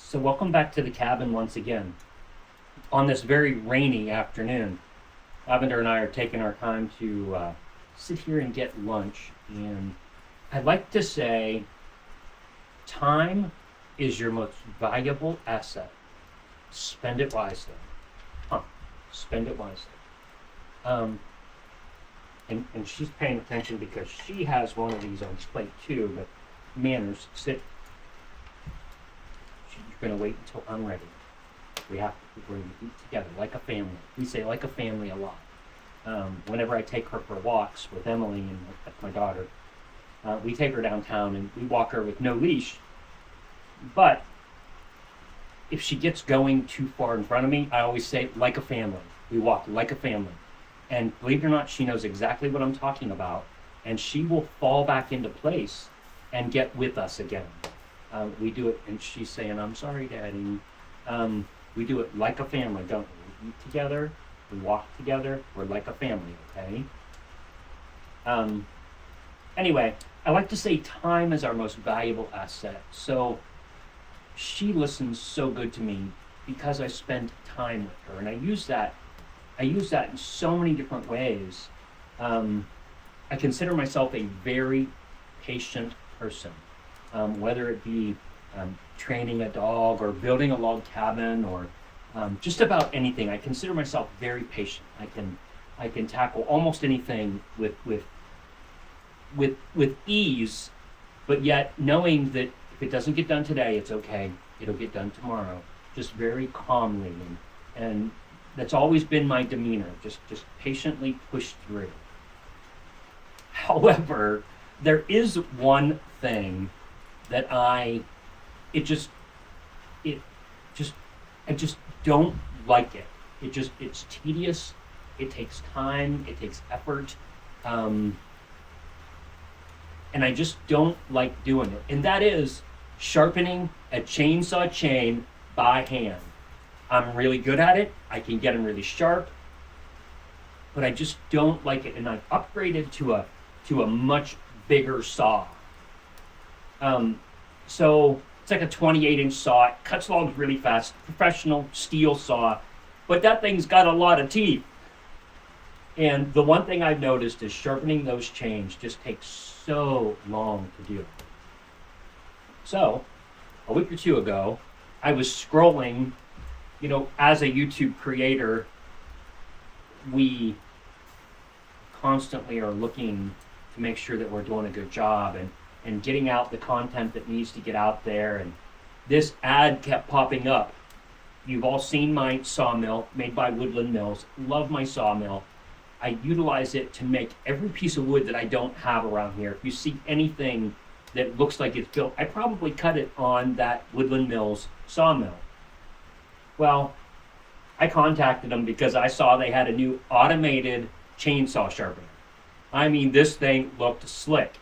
So welcome back to the cabin once again. On this very rainy afternoon, Lavender and I are taking our time to sit here and get lunch. And I'd like to say, time is your most valuable asset. Spend it wisely. Spend it wisely. And she's paying attention because she has one of these on plate too, but manners, sit. You're going to wait until I'm ready. We're going to eat together like a family. We say like a family a lot. Whenever I take her for walks with Emily and my daughter, we take her downtown and we walk her with no leash. But if she gets going too far in front of me, I always say like a family. We walk like a family. And believe it or not, she knows exactly what I'm talking about. And she will fall back into place and get with us again. We do it, and she's saying, I'm sorry, Daddy. We do it like a family, don't we? We eat together, we walk together, we're like a family, okay? Anyway, I like to say time is our most valuable asset. So she listens so good to me because I spend time with her. And I use that in so many different ways. I consider myself a very patient person. Whether it be training a dog or building a log cabin or just about anything, I consider myself very patient. I can tackle almost anything with ease, but yet knowing that if it doesn't get done today, it's okay. It'll get done tomorrow, just very calmly, and that's always been my demeanor. Just patiently push through. However, there is one thing that I just don't like it. It's tedious. It takes time. It takes effort. And I just don't like doing it. And that is sharpening a chainsaw chain by hand. I'm really good at it. I can get them really sharp, but I just don't like it. And I've upgraded to a much bigger saw. So it's like a 28-inch saw. It cuts logs really fast. Professional steel saw, but that thing's got a lot of teeth. And the one thing I've noticed is sharpening those chains just takes so long to do. So a week or two ago, I was scrolling. As a YouTube creator, we constantly are looking to make sure that we're doing a good job and getting out the content that needs to get out there. And this ad kept popping up. You've all seen my sawmill made by Woodland Mills. Love my sawmill. I utilize it to make every piece of wood that I don't have around here. If you see anything that looks like it's built, I probably cut it on that Woodland Mills sawmill. Well, I contacted them because I saw they had a new automated chainsaw sharpener. I mean, this thing looked slick,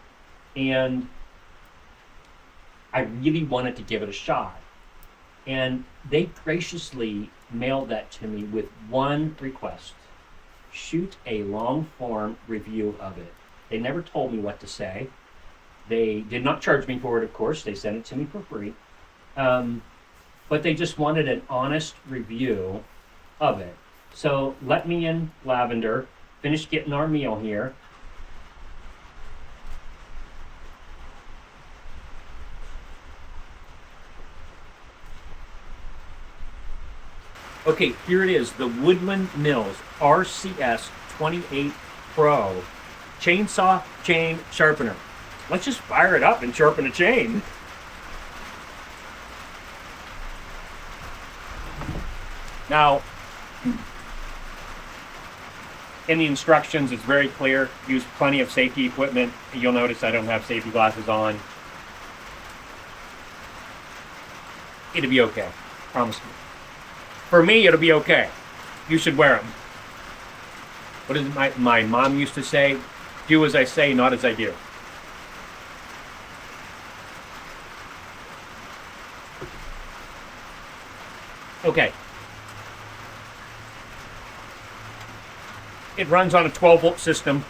and I really wanted to give it a shot. And they graciously mailed that to me with one request: shoot a long form review of it. They never told me what to say. They did not charge me for it, of course. They sent it to me for free. But they just wanted an honest review of it. So let me in, Lavender, finish getting our meal here. Okay, here it is, the Woodland Mills RCS28pro chainsaw chain sharpener. Let's just fire it up and sharpen a chain. Now, in the instructions, it's very clear. Use plenty of safety equipment. You'll notice I don't have safety glasses on. It'll be okay. Promise me. For me, it'll be okay. You should wear them. What is my mom used to say? Do as I say, not as I do. Okay. It runs on a 12-volt system.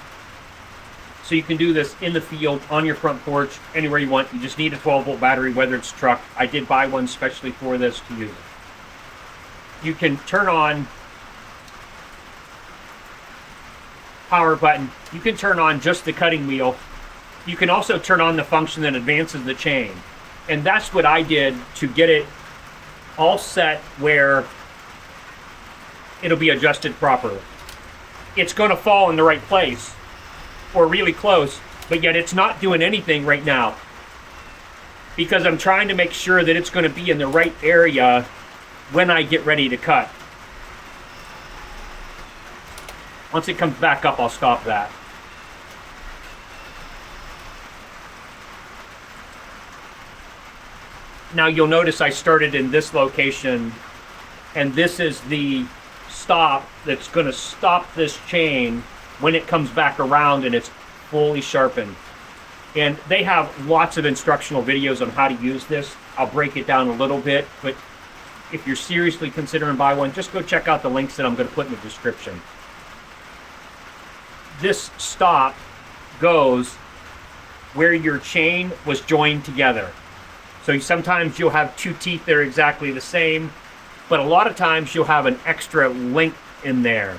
So you can do this in the field, on your front porch, anywhere you want. You just need a 12-volt battery, whether it's truck. I did buy one specially for this to use it. You can turn on power button. You can turn on just the cutting wheel. You can also turn on the function that advances the chain. And that's what I did to get it all set where it'll be adjusted properly. It's going to fall in the right place or really close, but yet it's not doing anything right now because I'm trying to make sure that it's going to be in the right area when I get ready to cut. Once it comes back up, I'll stop that. Now you'll notice I started in this location, and this is the stop that's going to stop this chain when it comes back around and it's fully sharpened. And they have lots of instructional videos on how to use this. I'll break it down a little bit, but if you're seriously considering buying one, just go check out the links that I'm going to put in the description. This stop goes where your chain was joined together. So sometimes you'll have two teeth that are exactly the same, but a lot of times you'll have an extra link in there.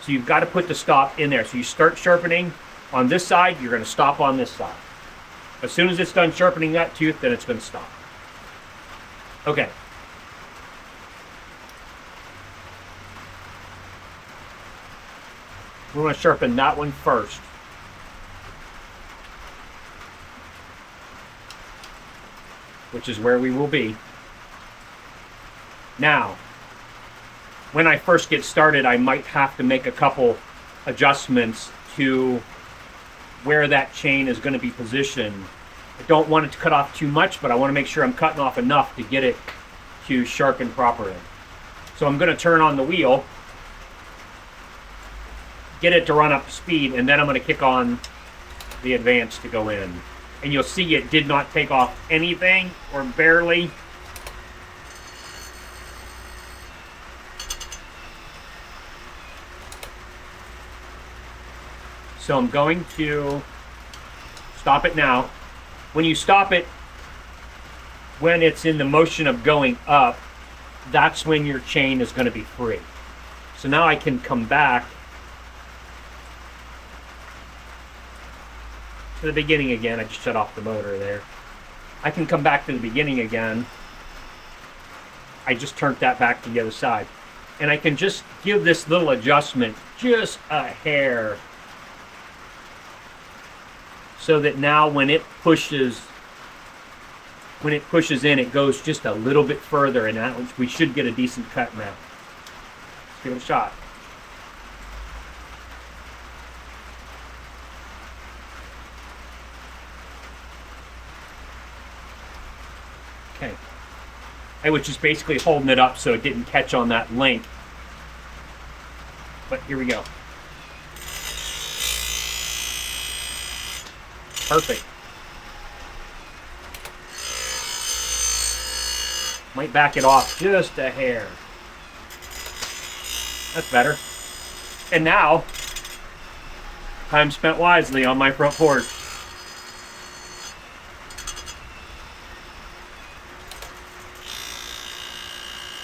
So you've got to put the stop in there. So you start sharpening on this side, you're going to stop on this side. As soon as it's done sharpening that tooth, then it's going to stop. Okay. We're going to sharpen that one first. Which is where we will be. Now, when I first get started, I might have to make a couple adjustments to where that chain is going to be positioned. I don't want it to cut off too much, but I want to make sure I'm cutting off enough to get it to sharpen properly. So I'm going to turn on the wheel, get it to run up to speed, and then I'm going to kick on the advance to go in. And you'll see it did not take off anything, or barely. So I'm going to stop it now. When you stop it, when it's in the motion of going up, that's when your chain is going to be free. So now I can come back to the beginning again. I just shut off the motor there. I can come back to the beginning again. I just turned that back to the other side. And I can just give this little adjustment just a hair, so that now when it pushes in, it goes just a little bit further, and we should get a decent cut now. Let's give it a shot. Okay. I was just basically holding it up so it didn't catch on that link. But here we go. Perfect. Might back it off just a hair. That's better. And now, time spent wisely on my front porch.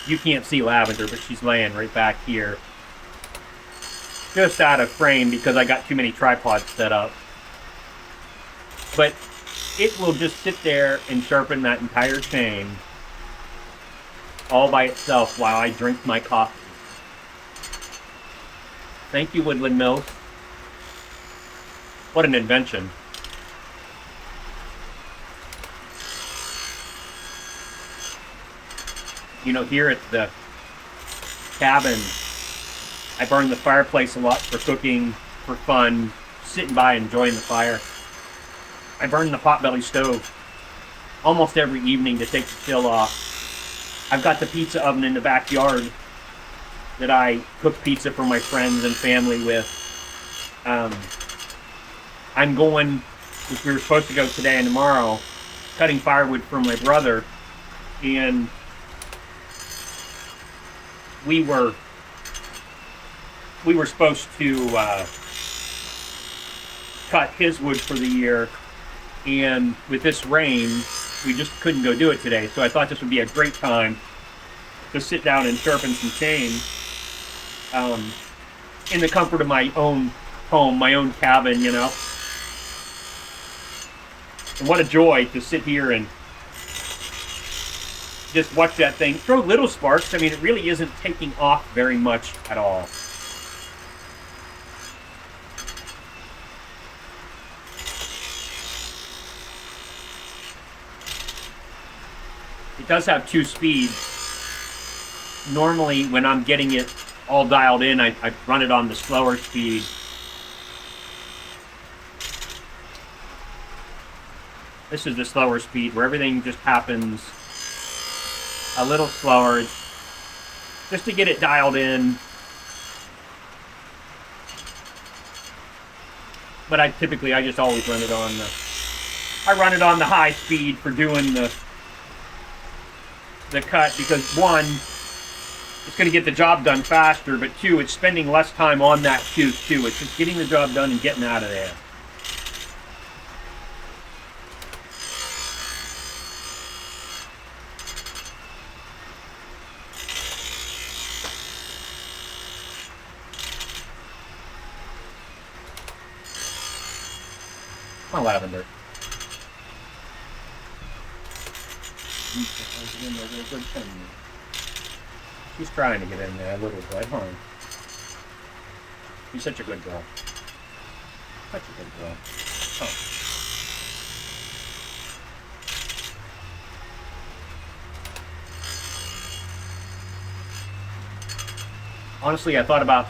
You can't see Lavender, but she's laying right back here. Just out of frame because I got too many tripods set up. But it will just sit there and sharpen that entire chain all by itself while I drink my coffee. Thank you, Woodland Mills. What an invention. You know, here at the cabin, I burn the fireplace a lot for cooking, for fun, sitting by enjoying the fire. I burn the potbelly stove almost every evening to take the chill off. I've got the pizza oven in the backyard that I cook pizza for my friends and family with. I'm going, which we were supposed to go today and tomorrow, cutting firewood for my brother, and we were we were supposed to cut his wood for the year, and with this rain, we just couldn't go do it today. So I thought this would be a great time to sit down and sharpen some chain in the comfort of my own home, my own cabin, you know. And what a joy to sit here and just watch that thing throw little sparks. I mean, it really isn't taking off very much at all. It does have 2 speeds. Normally, when I'm getting it all dialed in, I run it on the slower speed. This is the slower speed where everything just happens a little slower, just to get it dialed in. But I just always run it on the high speed for doing the cut, because 1, it's going to get the job done faster, but 2, it's spending less time on that tooth too. It's just getting the job done and getting out of there. My lavender. She's trying to get in there a little bit, huh? She's such a good girl. Such a good girl. Oh. Honestly, I thought about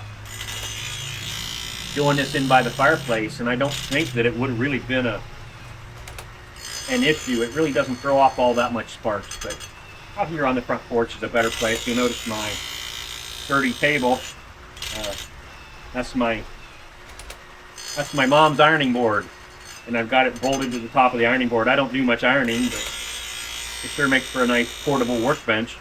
doing this in by the fireplace, and I don't think that it would have really been an issue. It really doesn't throw off all that much sparks, but out here on the front porch is a better place. You'll notice my sturdy table. That's my mom's ironing board, and I've got it bolted to the top of the ironing board. I don't do much ironing, but it sure makes for a nice portable workbench.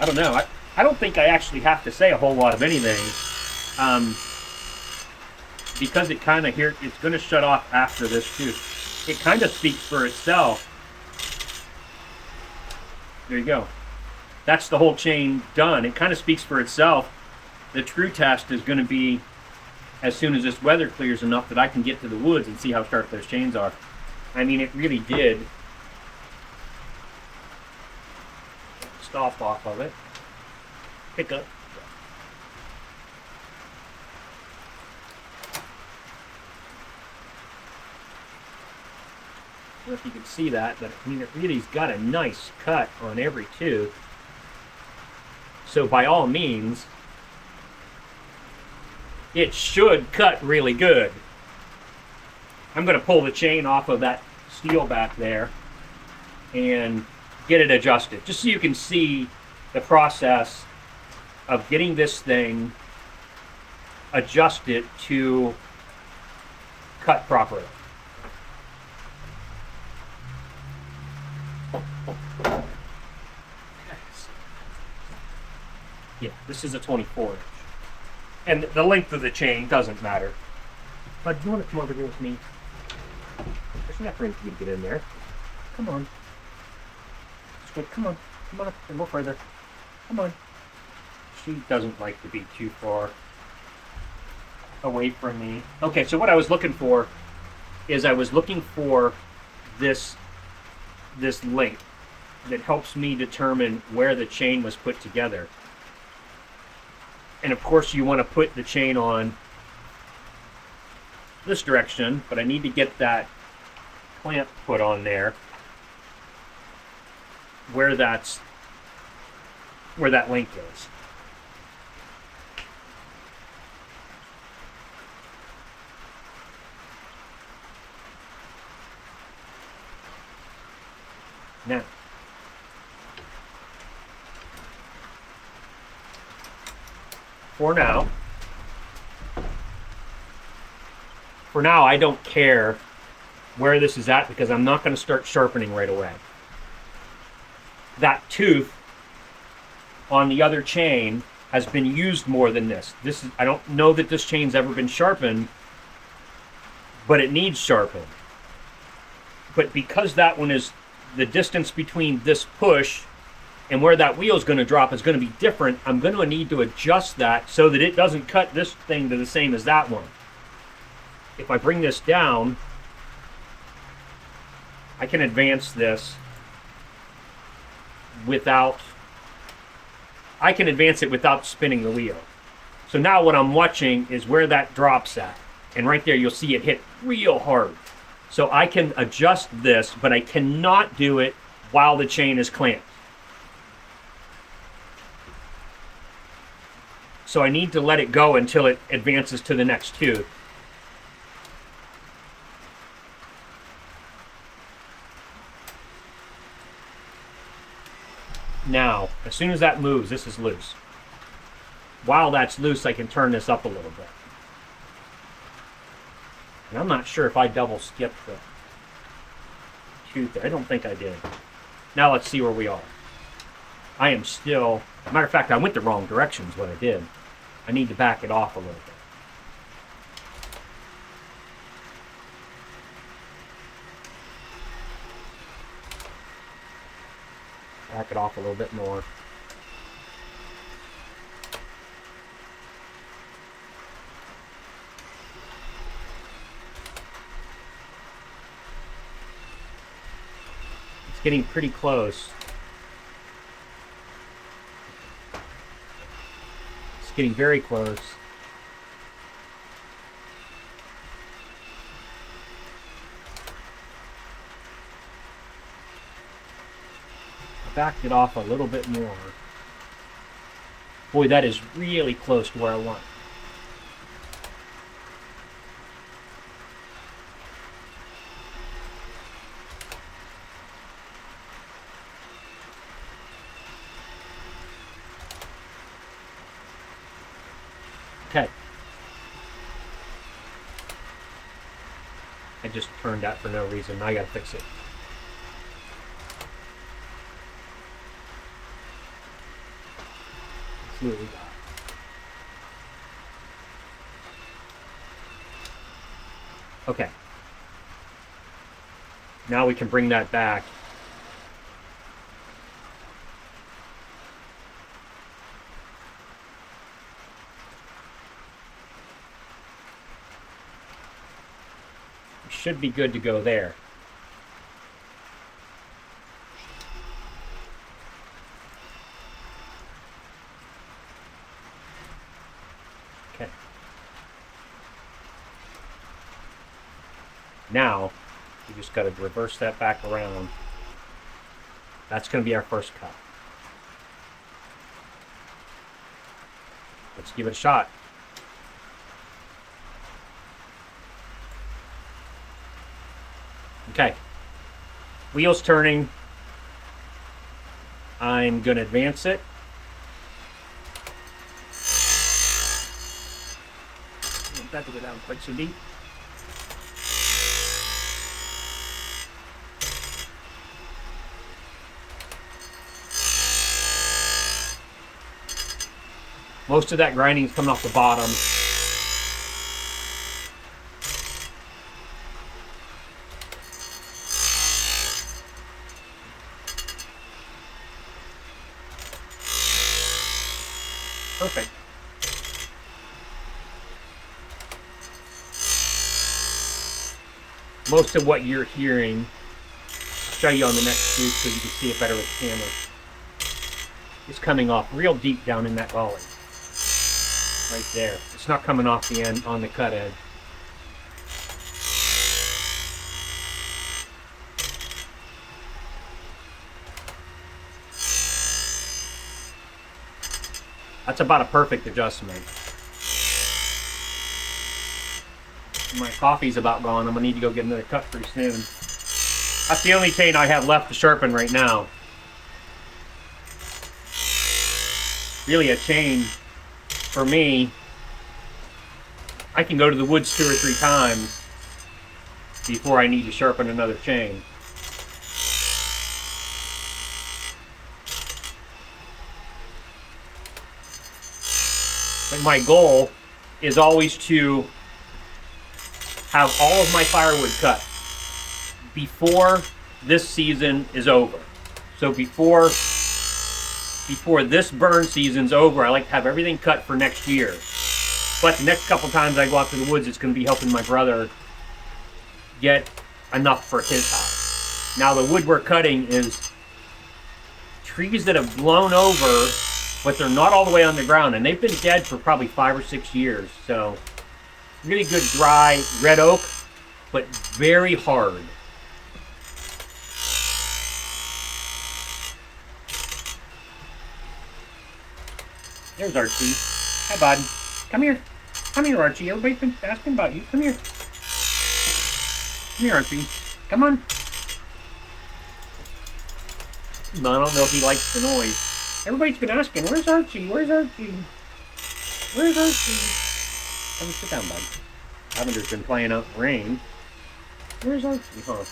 I don't know. I don't think I actually have to say a whole lot of anything, because it kind of here, it's going to shut off after this too. It kind of speaks for itself. There you go. That's the whole chain done. It kind of speaks for itself. The true test is going to be as soon as this weather clears enough that I can get to the woods and see how sharp those chains are. I mean, it really did stop off of it. Pick up. I don't know if you can see that, but I mean, it really's got a nice cut on every tooth. So by all means, it should cut really good. I'm going to pull the chain off of that steel back there and get it adjusted, just so you can see the process of getting this thing adjusted to cut properly. Yeah, this is a 24 inch. And the length of the chain doesn't matter. But do you want to come over here with me? There's enough room for you to get in there. Come on. Come on. Come on up and go further. Come on. She doesn't like to be too far away from me. Okay, so what I was looking for is I was looking for this length that helps me determine where the chain was put together. And of course you want to put the chain on this direction, but I need to get that clamp put on there where that length is. Now, for now, I don't care where this is at because I'm not going to start sharpening right away. That tooth on the other chain has been used more than this. I don't know that this chain's ever been sharpened, but it needs sharpened. But because that one is, the distance between this push and where that wheel is going to drop is going to be different, I'm going to need to adjust that so that it doesn't cut this thing to the same as that one. If I bring this down, I can advance this without, I can advance it without spinning the wheel. So now what I'm watching is where that drops at. And right there you'll see it hit real hard. So I can adjust this, but I cannot do it while the chain is clamped. So I need to let it go until it advances to the next tooth. Now, as soon as that moves, this is loose. While that's loose, I can turn this up a little bit. And I'm not sure if I double skipped the tooth there. I don't think I did. Now let's see where we are. I am still, matter of fact, I went the wrong direction is what I did. I need to back it off a little bit. Back it off a little bit more. It's getting pretty close. It's getting very close. Backed it off a little bit more. Boy, that is really close to where I want. Okay. I just turned that for no reason. I gotta fix it. What we got. Okay. Now we can bring that back. We should be good to go there. Now, you just got to reverse that back around. That's going to be our first cut. Let's give it a shot. Okay. Wheels turning. I'm going to advance it. I want that to go down quite so deep. Most of that grinding is coming off the bottom. Perfect. Most of what you're hearing, I'll show you on the next tooth so you can see it better with the camera, is coming off real deep down in that gully. Right there. It's not coming off the end on the cut edge. That's about a perfect adjustment. My coffee's about gone. I'm gonna need to go get another cut pretty soon. That's the only chain I have left to sharpen right now. Really a chain, for me, I can go to the woods 2 or 3 times before I need to sharpen another chain. But my goal is always to have all of my firewood cut before this season is over. So before this burn season's over, I like to have everything cut for next year. But the next couple times I go out to the woods, it's going to be helping my brother get enough for his house. Now the wood we're cutting is trees that have blown over, but they're not all the way on the ground, and they've been dead for probably 5 or 6 years. So really good dry red oak, but very hard. There's Archie. Hi, bud. Come here. Come here, Archie. Everybody's been asking about you. Come here. Come here, Archie. Come on. I don't know if he likes the noise. Everybody's been asking, where's Archie? Where's Archie? Where's Archie? Come sit down, bud. Lavender's been playing out in the rain. Where's Archie? Huh?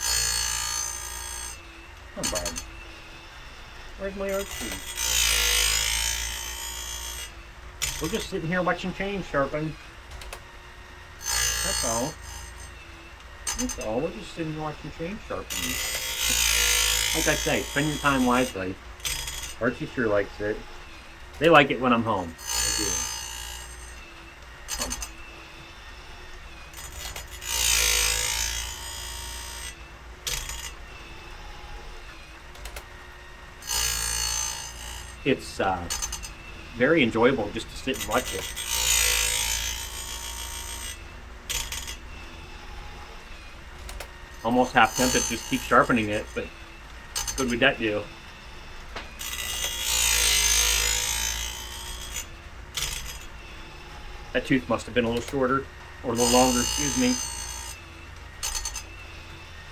Come on, bud. Where's my Archie? We're just sitting here watching chains sharpen. That's all. That's all. We're just sitting here watching chains sharpen. Like I say, spend your time wisely. Archie sure likes it. They like it when I'm home. They do. It's very enjoyable just to sit and watch it. Almost half tempted to just keep sharpening it, but what good would that do? That tooth must have been a little shorter, or a little longer, excuse me.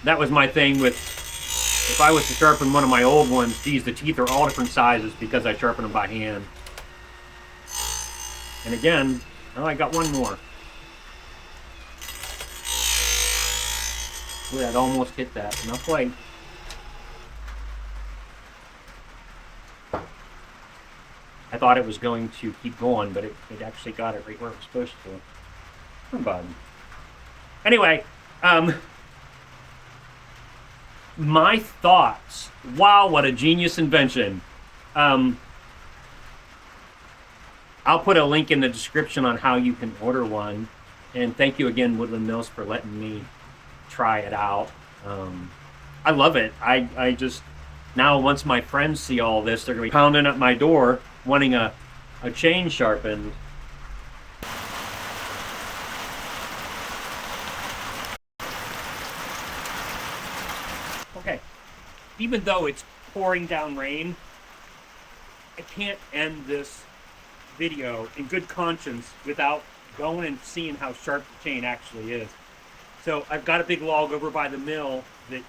That was my thing with, if I was to sharpen one of my old ones, geez, the teeth are all different sizes because I sharpen them by hand. And again, oh, I got one more. Boy, I'd almost hit that, but not quite. I thought it was going to keep going, but it actually got it right where it was supposed to. Come on. Anyway, my thoughts. Wow, what a genius invention. I'll put a link in the description on how you can order one. And thank you again, Woodland Mills, for letting me try it out. I love it. I just, now once my friends see all this, they're going to be pounding at my door wanting a chain sharpened. Okay, even though it's pouring down rain, I can't end this video in good conscience without going and seeing how sharp the chain actually is. So I've got a big log over by the mill that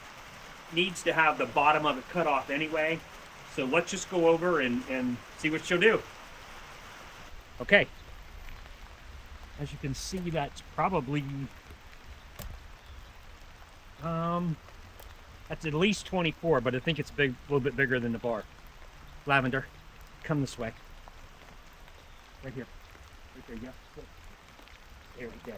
needs to have the bottom of it cut off anyway. So let's just go over and see what she'll do. Okay. As you can see, that's probably that's at least 24, but I think it's big, a little bit bigger than the bar. Lavender, come this way. Right here. Right there, yeah. There we go.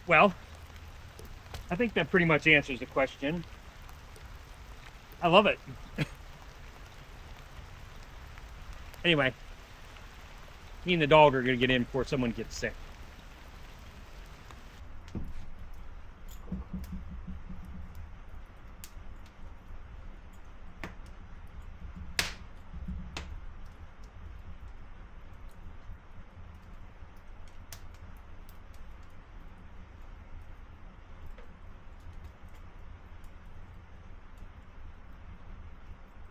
Well, I think that pretty much answers the question. I love it. Anyway, me and the dog are going to get in before someone gets sick.